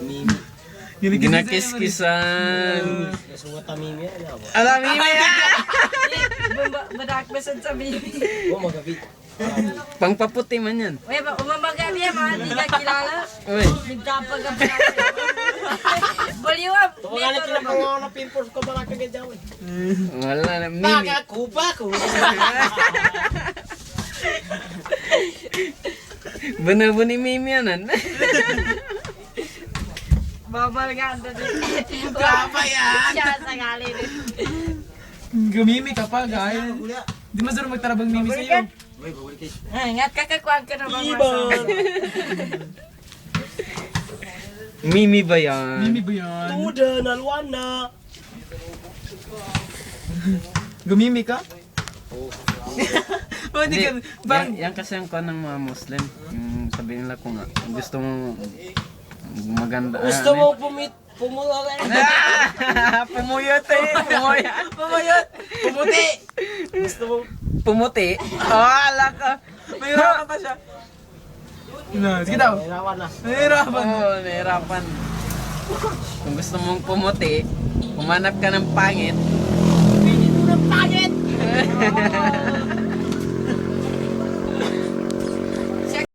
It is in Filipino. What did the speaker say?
Mimi. Ginakis-kisan. Nasuwata Mimi. Alam Mimi! Badakbasan sa bibi. Oo, magabi. Pangpaputi man yan. Uy, umamaga niya, mga di ka kilala. Uy. Nagtapag ang pinapit. Buliwap. Tumaganit sila mga na pimples ko baka kagadaw eh. Wala na. Mimi. Nakakupa ko. Bunabo ni Mimi yanan. Babal nga ando din. Tama yan. Siya sa gali din. Gumimi ka pa, guys. Di masarap magtarabang mimi sa iyo. Uy, bawal kayo. Ngat kakakuan ka na ba? Mimi ba yan? Mimi ba yan? Tuda, nalwana. Gumimi ka? Oh, hindi ka. Hindi, Parang, yan kasi ang kuha ng mga Muslim. Yung sabihin nila kung gusto mo maganda. Gusto mo pumula Pumuyot eh. Pumayot! Pumuti! Gusto mo Pumuti. Oh, ala ka. Mahirapan pa siya. No, sige daw. Nahirawan na. Mahirapan. Oo, nahirapan. Kung gusto mong pumuti, humanap ka ng pangit. Pili mo ng pangit!